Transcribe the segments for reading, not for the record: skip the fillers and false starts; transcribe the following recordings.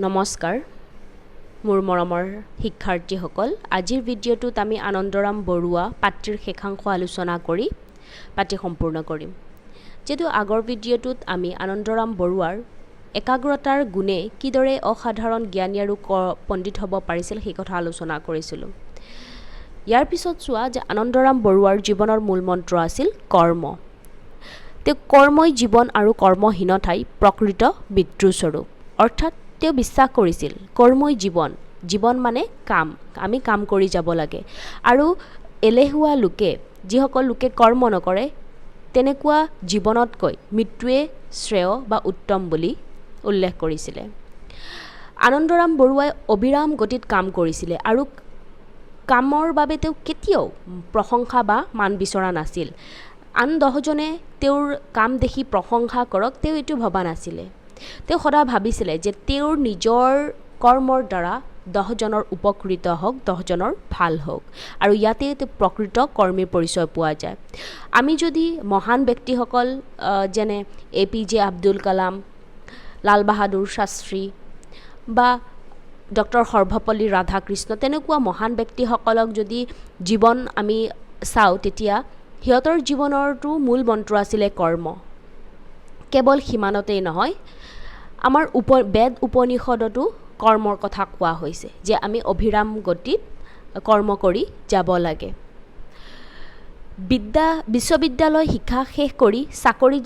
নমস্কাৰ মোৰ মৰমৰ শিক্ষাৰ্থীসকল আজিৰ ভিডিঅ'টোত আমি আনন্দৰাম বৰুৱা পাত্ৰীৰ শেষাংশ আলোচনা কৰি পাঠ্য সম্পূৰ্ণ কৰিম যেটো আগৰ ভিডিঅ'টোত আমি আনন্দৰাম বৰুৱাৰ একাগ্ৰতাৰ গুণে কিদৰে অসাধাৰণ জ্ঞানী আৰু পণ্ডিত হ'ব পাৰিছিল সেই কথা আলোচনা কৰিছিল ইয়াৰ পিছত চোৱা যে আনন্দৰাম বৰুৱাৰ জীৱনৰ মূল মন্ত্ৰ আছিল কৰ্ম তে কৰ্মই জীৱন আৰু কৰ্মহীনতাই প্ৰকৃত মৃত্যুস্বৰূপ অৰ্থাৎ তেওঁ বিশ্বাস কৰিছিল কৰ্মই জীৱন জীৱন মানে কাম আমি কাম কৰি যাব লাগে আৰু এলেহুৱা লোকে যিসকল লোকে কৰ্ম নকৰে তেনেকুৱা জীৱনতকৈ মৃত্যুৱে শ্ৰেয় বা উত্তম বুলি উল্লেখ কৰিছিলে আনন্দৰাম বৰুৱাই অবিৰাম গতিত কাম কৰিছিলে আৰু কামৰ বাবে তেওঁ কেতিয়াও প্ৰশংসা বা মান বিচৰা নাছিল আন 10 জনে তেওঁৰ কাম দেখি প্ৰশংসা কৰক তেওঁ এটো ভবা নাছিলে তেওঁ সদা ভাবিছিলে যে তেওঁৰ নিজৰ কৰ্মৰ দ্বাৰা 10 জনৰ উপকৃত হওক 10 জনৰ ভাল হওক আৰু ইয়াতে প্ৰকৃত কৰ্মীৰ পৰিচয় পোৱা যায় আমি যদি মহান ব্যক্তিসকল যেনে এপিজে আব্দুল কালাম লাল বাহাদুৰ শাস্ত্ৰী বা ডক্টৰ সৰ্বপল্লী ৰাধাকৃষ্ণ তেনেকুৱা মহান ব্যক্তিসকলক যদি জীৱন আমি চাও তেতিয়া হিয়তৰ জীৱনৰটো মূল মন্ত্ৰ আছিল কৰ্ম কেৱল হিমানতেই নহয় আমাৰ বেদ উপনিষদতো কৰ্মৰ কথা কোৱা হৈছে যে আমি অভিৰাম গতিত কৰ্ম কৰি যাব লাগে বিশ্ববিদ্যালয় শিক্ষা শেষ কৰি চাকৰি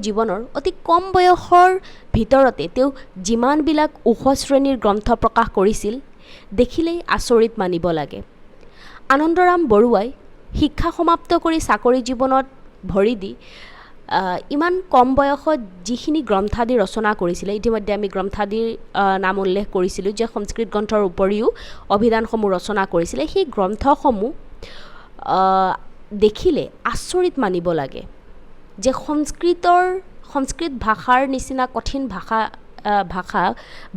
জীৱনৰ অতি কম বয়সৰ ভিতৰতে তেওঁ যিমানবিলাক উচ্চ শ্ৰেণীৰ গ্ৰন্থ প্ৰকাশ কৰিছিল দেখিলেই আচৰিত মানিব লাগে আনন্দৰাম বৰুৱাই শিক্ষা সমাপ্ত কৰি চাকৰি জীৱনত ভৰি দি ইমান কম বয়সত যিখিনি গ্ৰন্থাদি ৰচনা কৰিছিল ইতিমধ্যে আমি গ্ৰন্থাদিৰ নাম উল্লেখ কৰিছিলোঁ যে সংস্কৃত গ্ৰন্থৰ উপৰিও অভিধানসমূহ ৰচনা কৰিছিল সেই গ্ৰন্থসমূহ দেখিলে আচৰিত মানিব লাগে যে সংস্কৃত ভাষাৰ নিচিনা কঠিন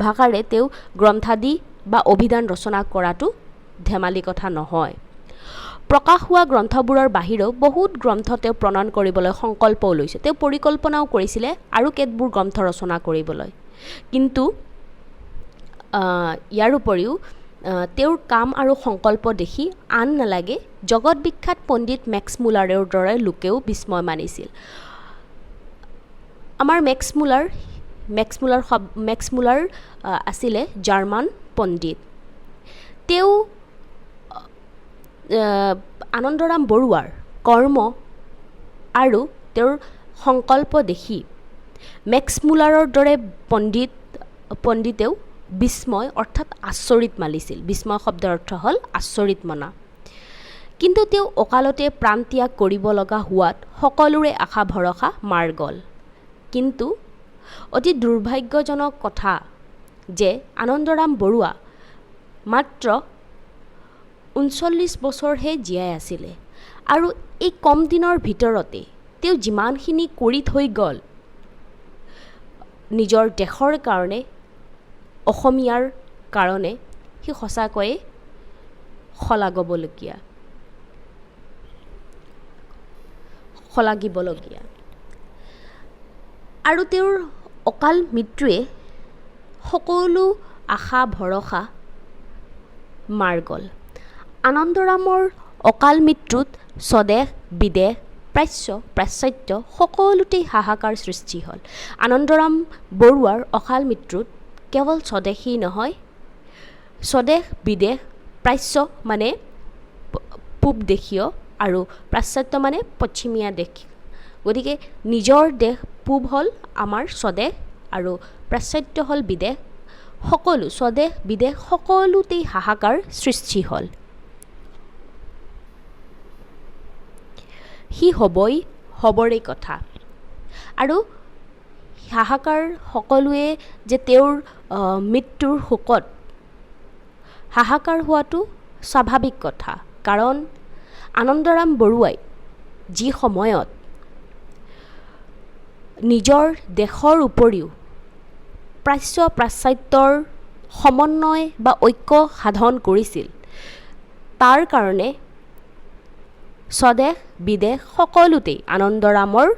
ভাষাৰে তেওঁ গ্ৰন্থাদি বা অভিধান ৰচনা কৰাটো ধেমালি কথা নহয় প্ৰকাশ হোৱা গ্ৰন্থবোৰৰ বাহিৰেও বহুত গ্ৰন্থ তেওঁ প্ৰণয়ন কৰিবলৈ সংকল্প লৈছে তেওঁ পৰিকল্পনাও কৰিছিল আৰু কেতবোৰ গ্ৰন্থ ৰচনা কৰিবলৈ কিন্তু ইয়াৰ উপৰিও তেওঁৰ কাম আৰু সংকল্প দেখি আন নালাগে জগত বিখ্যাত পণ্ডিত মেক্স মুলাৰৰ দৰে লোকেও বিস্ময় মানিছিল আমাৰ মেক্স মুলাৰ আছিলে জাৰ্মান পণ্ডিত তেওঁ আনন্দৰাম বৰুৱাৰ কৰ্ম আৰু তেওঁৰ সংকল্প দেখি মেক্স মুলাৰৰ দৰে পণ্ডিতেও বিস্ময় অৰ্থাৎ আচৰিত মানিছিল বিস্ময় শব্দৰ অৰ্থ হ'ল আচৰিত মনা কিন্তু তেওঁ অকালতে প্ৰাণ ত্যাগ কৰিব লগা হোৱাত সকলোৰে আশা ভৰসা মাৰ গ'ল কিন্তু অতি দুৰ্ভাগ্যজনক কথা যে আনন্দৰাম বৰুৱা মাত্ৰ 39 বছৰহে জীয়াই আছিলে আৰু এই কম দিনৰ ভিতৰতে তেওঁ যিমানখিনি কৰি থৈ গ'ল নিজৰ দেশৰ কাৰণে অসমীয়াৰ কাৰণে সি সঁচাকৈয়ে শলাগিবলগীয়া আৰু তেওঁৰ অকাল মৃত্যুৱে সকলো আশা ভৰসা মাৰ গ'ল আনন্দৰামৰ অকাল মৃত্যুত স্বদেশ বিদেশ প্ৰাচ্য সকলোতেই হাহাকাৰ সৃষ্টি হ'ল আনন্দৰাম বৰুৱাৰ অকাল মৃত্যুত কেৱল স্বদেশী নহয় স্বদেশ বিদেশ প্ৰাচ্য মানে পূব দেশীয় আৰু প্ৰাচ্য মানে পশ্চিমীয়া দেশ গতিকে নিজৰ দেশ পূব হ'ল আমাৰ স্বদেশ আৰু প্ৰাচ্য হ'ল বিদেশ সকলো স্বদেশ বিদেশ সকলোতেই হাহাকাৰ সৃষ্টি হ'ল সি হ'বৰে কথা আৰু হাহাকাৰ সকলোৱে যে তেওঁৰ মৃত্যুৰ শোকত হাহাকাৰ হোৱাটো স্বাভাৱিক কথা কাৰণ আনন্দৰাম বৰুৱাই যি সময়ত নিজৰ দেশৰ উপৰিও প্ৰাচ্যৰ সমন্বয় বা ঐক্য সাধন কৰিছিল তাৰ কাৰণে স্বদেশ বিদেশ সকলোতেই আনন্দৰামৰ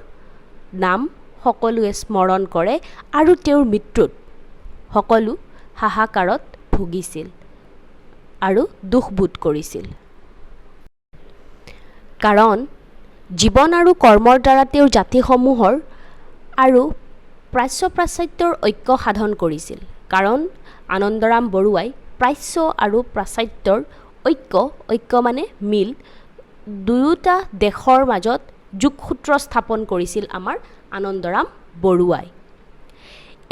নাম সকলোৱে স্মৰণ কৰে আৰু তেওঁৰ মৃত্যুত সকলো হাহাকাৰত ভুগিছিল আৰু দুখবোধ কৰিছিল। কাৰণ জীৱন আৰু কৰ্মৰ দ্বাৰা তেওঁৰ জাতিসমূহৰ আৰু প্ৰাচ্য পাশ্চাত্যৰ ঐক্য সাধন কৰিছিল। কাৰণ আনন্দৰাম বৰুৱাই প্ৰাচ্য আৰু পাশ্চাত্যৰ ঐক্য মানে মিল, দুয়োটা দেশৰ মাজত যোগসূত্ৰ স্থাপন কৰিছিল আমাৰ আনন্দৰাম বৰুৱাই।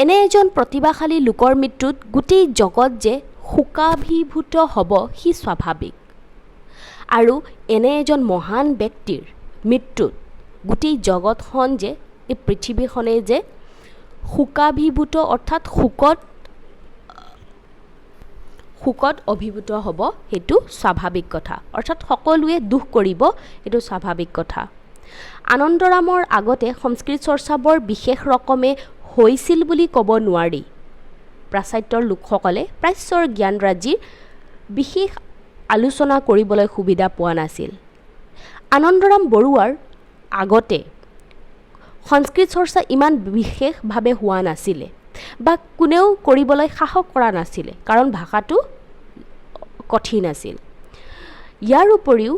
এনে এজন প্ৰতিভাশালী লোকৰ মৃত্যুত গোটেই জগত যে শোকাভিভূত হ'ব সি স্বাভাৱিক, আৰু এনে এজন মহান ব্যক্তিৰ মৃত্যুত গোটেই জগতখন যে এই পৃথিৱীখনে যে শোকাভিভূত অৰ্থাৎ শোকত অভিভূত হ'ব সেইটো স্বাভাৱিক কথা, অৰ্থাৎ সকলোৱে দুখ কৰিব সেইটো স্বাভাৱিক কথা। আনন্দৰামৰ আগতে সংস্কৃত চৰ্চা বৰ বিশেষ ৰকমে হৈছিল বুলি ক'ব নোৱাৰি। পাশ্চাত্যৰ লোকসকলে প্ৰাচ্যৰ জ্ঞানৰাজিৰ বিশেষ আলোচনা কৰিবলৈ সুবিধা পোৱা নাছিল। আনন্দৰাম বৰুৱাৰ আগতে সংস্কৃত চৰ্চা ইমান বিশেষভাৱে হোৱা নাছিলে বা কোনেও কৰিবলৈ সাহস কৰা নাছিলে, কাৰণ ভাষাটো কঠিন আছিল। ইয়াৰ উপৰিও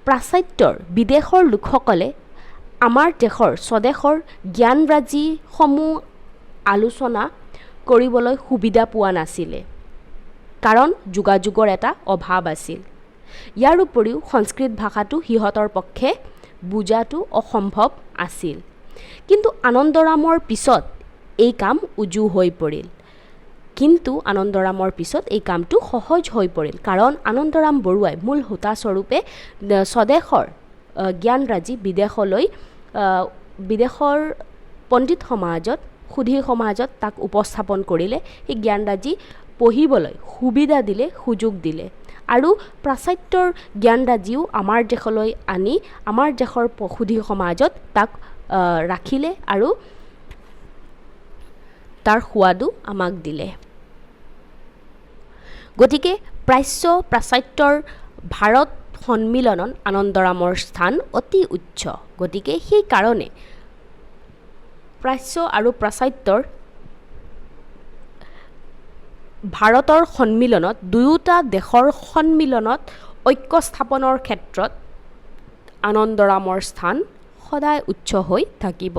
পাশ্চাত্যৰ বিদেশৰ লোকসকলে আমাৰ দেশৰ স্বদেশৰ জ্ঞানৰাজিসমূহ আলোচনা কৰিবলৈ সুবিধা পোৱা নাছিলে, কাৰণ যোগাযোগৰ এটা অভাৱ আছিল। ইয়াৰ উপৰিও সংস্কৃত ভাষাটো সিহঁতৰ পক্ষে বুজাটো অসম্ভৱ আছিল। কিন্তু আনন্দৰামৰ পিছত এই কাম উজু হৈ পৰিল। এই কামটো সহজ হৈ পৰিল, কাৰণ আনন্দৰাম বৰুৱাই মূল হোতাস্বৰূপে স্বদেশৰ জ্ঞানৰাজি বিদেশৰ পণ্ডিত সমাজত, সুধী সমাজত তাক উপস্থাপন কৰিলে। সেই জ্ঞানৰাজি পঢ়িবলৈ সুবিধা দিলে, সুযোগ দিলে, আৰু পাশ্চাত্যৰ জ্ঞানৰাজিও আমাৰ দেশলৈ আনি আমাৰ দেশৰ সুধী সমাজত তাক ৰাখিলে আৰু তাৰ সোৱাদো আমাক দিলে। গতিকে প্ৰাচ্য পাশ্চাত্যৰ ভাৰত সন্মিলনত আনন্দৰামৰ স্থান অতি উচ্চ। গতিকে সেইকাৰণে প্ৰাচ্য আৰু পাশ্চাত্যৰ ভাৰতৰ সন্মিলনত, দুয়োটা দেশৰ সন্মিলনত ঐক্য স্থাপনৰ ক্ষেত্ৰত আনন্দৰামৰ স্থান সদায় উচ্চ হৈ থাকিব।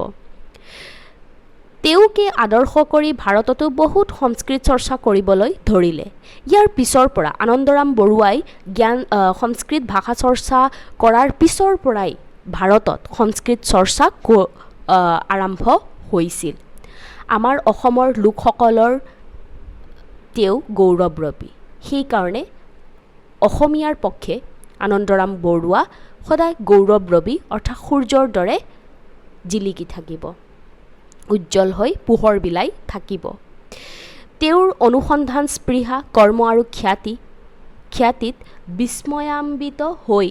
তেওঁকে আদৰ্শ কৰি ভাৰততো বহুত সংস্কৃত চৰ্চা কৰিবলৈ ধৰিলে। ইয়াৰ পিছৰ পৰা আনন্দৰাম বৰুৱাই সংস্কৃত ভাষা চৰ্চা কৰাৰ পিছৰ পৰাই ভাৰতত সংস্কৃত চৰ্চা আৰম্ভ হৈছিল। আমাৰ অসমৰ লোকসকলৰ তেওঁ গৌৰৱৰবী। সেইকাৰণে অসমীয়াৰ পক্ষে আনন্দৰাম বৰুৱা সদায় গৌৰৱৰবী, অৰ্থাৎ সূৰ্যৰ দৰে জিলিকি থাকিব, উজ্জ্বল হৈ পোহৰ বিলাই থাকিব। তেওঁৰ অনুসন্ধান স্পৃহা, কৰ্ম আৰু খ্যাতিত বিস্ময়ান্বিত হৈ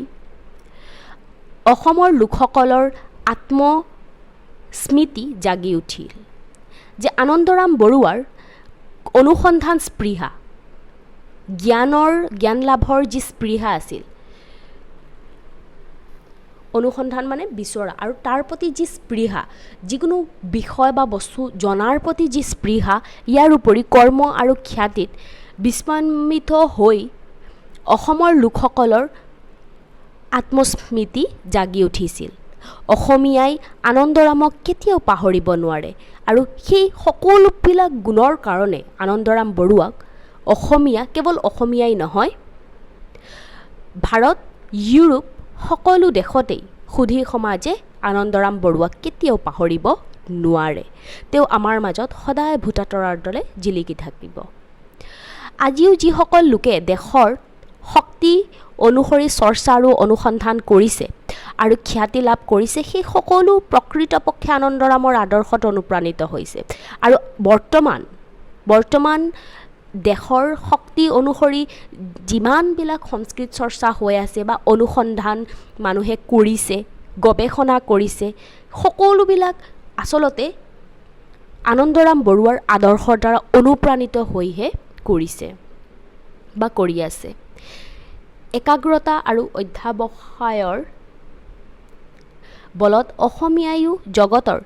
অসমৰ লোকসকলৰ আত্মস্মৃতি জাগি উঠিল যে আনন্দৰাম বৰুৱাৰ অনুসন্ধান স্পৃহা, জ্ঞান লাভৰ যি স্পৃহা আছিল, অনুসন্ধান মানে বিচৰা, আৰু তাৰ প্ৰতি যি স্পৃহা, যিকোনো বিষয় বা বস্তু জনাৰ প্ৰতি যি স্পৃহা, ইয়াৰ উপৰি কৰ্ম আৰু খ্যাতিত বিস্ময়ান্বিত হৈ অসমৰ লোকসকলৰ আত্মস্মৃতি জাগি উঠিছিল। অসমীয়াই আনন্দৰামক কেতিয়াও পাহৰিব নোৱাৰে, আৰু সেই সকলোবিলাক গুণৰ কাৰণে আনন্দৰাম বৰুৱাক কেৱল অসমীয়াই নহয়, ভাৰত, ইউৰোপ সকলো দেশতেই সুধী সমাজে আনন্দৰাম বৰুৱাক কেতিয়াও পাহৰিব নোৱাৰে। তেওঁ আমাৰ মাজত সদায় ভূতাতৰাৰ দৰে জিলিকি থাকিব। আজিও যিসকল লোকে দেশৰ শক্তি অনুসৰি চৰ্চা আৰু অনুসন্ধান কৰিছে আৰু খ্যাতি লাভ কৰিছে, সেই সকলো প্ৰকৃতপক্ষে আনন্দৰামৰ আদৰ্শত অনুপ্ৰাণিত হৈছে। আৰু বৰ্তমান দেশৰ শক্তি অনুসৰি যিমানবিলাক সংস্কৃত চৰ্চা হৈ আছে বা অনুসন্ধান মানুহে কৰিছে, গৱেষণা কৰিছে, সকলোবিলাক আচলতে আনন্দৰাম বৰুৱাৰ আদৰ্শৰ দ্বাৰা অনুপ্ৰাণিত হৈহে কৰিছে বা কৰি আছে। একাগ্ৰতা আৰু অধ্যাৱসায়ৰ বলত অসমীয়ায়ো জগতৰ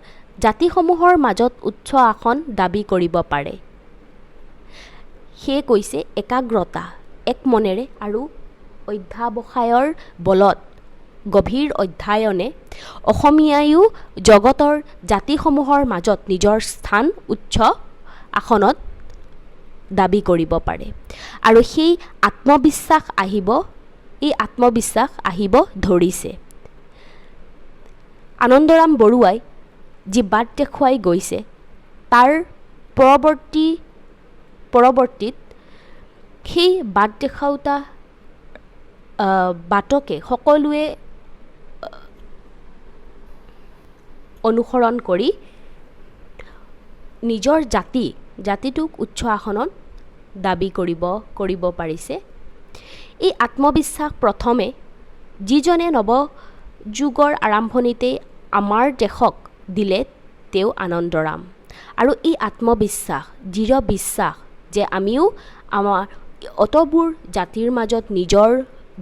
জাতিসমূহৰ মাজত উচ্চ আসন দাবী কৰিব পাৰে। সেয়ে কৈছে একাগ্ৰতা, এক মনেৰে আৰু অধ্যাৱসায়ৰ বলত গভীৰ অধ্যয়নে অসমীয়ায়ো জগতৰ জাতিসমূহৰ মাজত নিজৰ স্থান উচ্চ আসনত দাবী কৰিব পাৰে আৰু সেই আত্মবিশ্বাস আহিব ধৰিছে। আনন্দৰাম বৰুৱাই যি বাট দেখুৱাই গৈছে তাৰ পৰৱৰ্তীত সেই বাট দেখাওঁতা বাটকে সকলোৱে অনুসৰণ কৰি নিজৰ জাতিটোক উচ্চ আসনত দাবী কৰিব পাৰিছে। এই আত্মবিশ্বাস প্ৰথমে যিজনে নৱযুগৰ আৰম্ভণিতে আমাৰ দেশক দিলে তেওঁ আনন্দৰাম। আৰু এই আত্মবিশ্বাস, দৃঢ় বিশ্বাস যে আমিও আমাৰ অতবোৰ জাতিৰ মাজত নিজৰ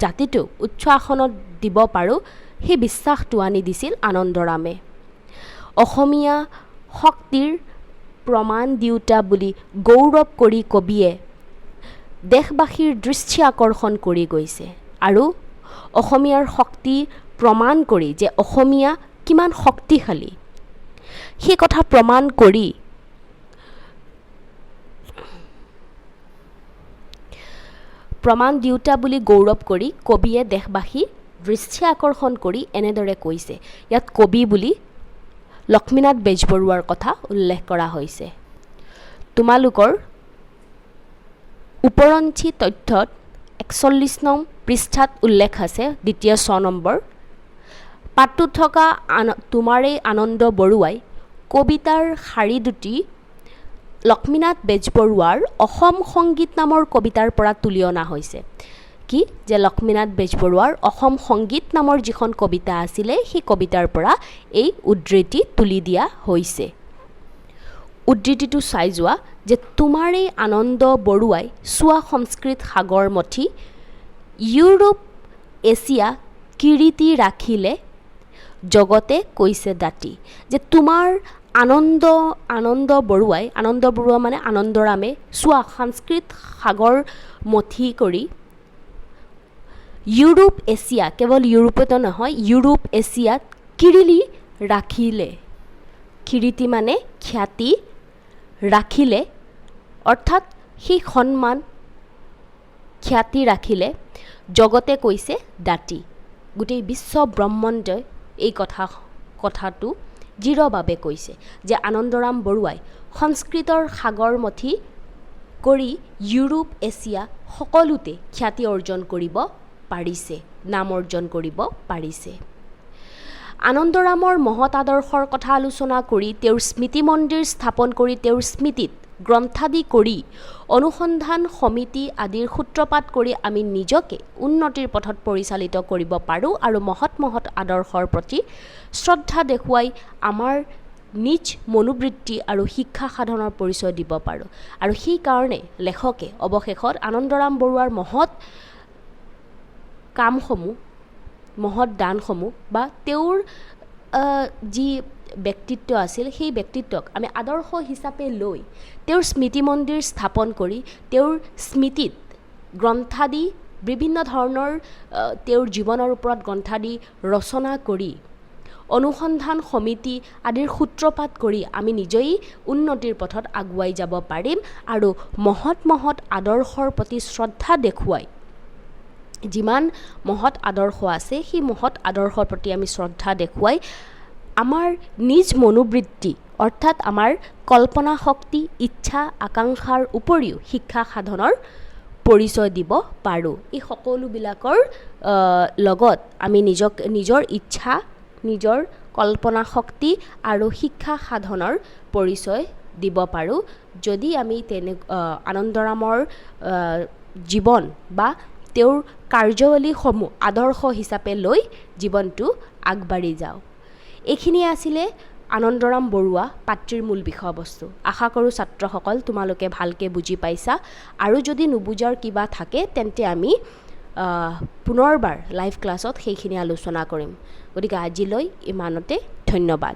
জাতিটোক উচ্চ আসনত দিব পাৰোঁ, সেই বিশ্বাসটো আনি দিছিল আনন্দৰামে। অসমীয়া শক্তিৰ প্ৰমাণ দিওঁতা বুলি গৌৰৱ কৰি কবিয়ে দেশবাসীৰ দৃষ্টি আকৰ্ষণ কৰি গৈছে আৰু অসমীয়াৰ শক্তি প্ৰমাণ কৰি যে অসমীয়া কিমান শক্তিশালী সেই কথা প্ৰমাণ কৰি প্ৰমাণ দিওঁতা বুলি গৌৰৱ কৰি কবিয়ে দেশবাসীৰ দৃষ্টি আকৰ্ষণ কৰি এনেদৰে কৈছে। ইয়াত কবি বুলি লক্ষ্মীনাথ বেজবৰুৱাৰ কথা উল্লেখ কৰা হৈছে। তোমালোকৰ ওপৰঞ্চি তথ্যত 41 নং পৃষ্ঠাত উল্লেখ আছে, দ্বিতীয় 6 নম্বৰ পাঠটোত থকা তোমাৰে আনন্দ বৰুৱাই কবিতাৰ শাৰী দুটি লক্ষ্মীনাথ বেজবৰুৱাৰ অসম সংগীত নামৰ কবিতাৰ পৰা তুলি অনা হৈছে। কি যে লক্ষ্মীনাথ বেজবৰুৱাৰ অসম সংগীত নামৰ যিখন কবিতা আছিলে সেই কবিতাৰ পৰা এই উদ্ধৃতি তুলি দিয়া হৈছে। উদ্ধৃতিটো চাই যোৱা যে তোমাৰে আনন্দ বৰুৱাই চোৱা সংস্কৃত সাগৰ মথি ইউৰোপ এছিয়া কিৰীতি ৰাখিলে জগতে কৈছে দাঁতি। যে তোমাৰ আনন্দ বৰুৱা মানে আনন্দৰামে চোৱা সংস্কৃত সাগৰ মথি কৰি ইউৰোপ এছিয়া, কেৱল ইউৰোপতো নহয়, ইউৰোপ এছিয়াত কিৰিলি ৰাখিলে। কিৰীতি মানে খ্যাতি, ৰাখিলে অৰ্থাৎ সেই সন্মান খ্যাতি ৰাখিলে জগতে কৈছে দাঁতি। গোটেই বিশ্ব ব্ৰহ্মাণ্ডই এই কথাটো দৃঢ়ভাৱে কৈছে যে আনন্দৰাম বৰুৱাই সংস্কৃতৰ সাগৰ মথি কৰি ইউৰোপ এছিয়া সকলোতে খ্যাতি অৰ্জন কৰিব পাৰিছে, নাম অৰ্জন কৰিব পাৰিছে। আনন্দৰামৰ মহৎ আদৰ্শৰ কথা আলোচনা কৰি তেওঁৰ স্মৃতি মন্দিৰ স্থাপন কৰি তেওঁৰ স্মৃতিত গ্ৰন্থাদি কৰি অনুসন্ধান সমিতি আদিৰ সূত্ৰপাত কৰি আমি নিজকে উন্নতিৰ পথত পৰিচালিত কৰিব পাৰোঁ আৰু মহৎ আদৰ্শৰ প্ৰতি শ্ৰদ্ধা দেখুৱাই আমাৰ নিজ মনোবৃত্তি আৰু শিক্ষা সাধনৰ পৰিচয় দিব পাৰোঁ। আৰু সেইকাৰণে লেখকে অৱশেষত আনন্দৰাম বৰুৱাৰ মহৎ কামসমূহ, মহৎ দানসমূহ বা তেওঁৰ যি ব্যক্তিত্ব আছিল সেই ব্যক্তিত্বক আমি আদৰ্শ হিচাপে লৈ তেওঁৰ স্মৃতি মন্দিৰ স্থাপন কৰি তেওঁৰ স্মৃতিত গ্ৰন্থাদি বিভিন্ন ধৰণৰ তেওঁৰ জীৱনৰ ওপৰত গ্ৰন্থাদি ৰচনা কৰি অনুসন্ধান সমিতি আদিৰ সূত্ৰপাত কৰি আমি নিজেই উন্নতিৰ পথত আগুৱাই যাব পাৰিম আৰু মহৎ আদৰ্শৰ প্ৰতি শ্ৰদ্ধা দেখুৱাই যিমান মহৎ আদৰ্শ আছে সেই মহৎ আদৰ্শৰ প্ৰতি আমি শ্ৰদ্ধা দেখুৱাই আমাৰ নিজ মনোবৃত্তি অৰ্থাৎ আমাৰ কল্পনা শক্তি, ইচ্ছা আকাংক্ষাৰ উপৰিও শিক্ষা সাধনৰ পৰিচয় দিব পাৰোঁ। এই সকলোবিলাকৰ লগত আমি নিজৰ ইচ্ছা, নিজৰ কল্পনা শক্তি আৰু শিক্ষা সাধনৰ পৰিচয় দিব পাৰোঁ যদি আমি আনন্দৰামৰ জীৱন বা তেওঁৰ কাৰ্যাৱলীসমূহ আদৰ্শ হিচাপে লৈ জীৱনটো আগবাঢ়ি যাওঁ। এইখিনি আছিলে আনন্দৰাম বৰুৱা পাত্ৰীৰ মূল বিষয়বস্তু। আশা কৰোঁ ছাত্ৰসকল তোমালোকে ভালকৈ বুজি পাইছা আৰু যদি নুবুজাৰ কিবা থাকে তেন্তে আমি পুনৰবাৰ লাইভ ক্লাছত সেইখিনি আলোচনা কৰিম। গতিকে আজিলৈ ইমানতে, ধন্যবাদ।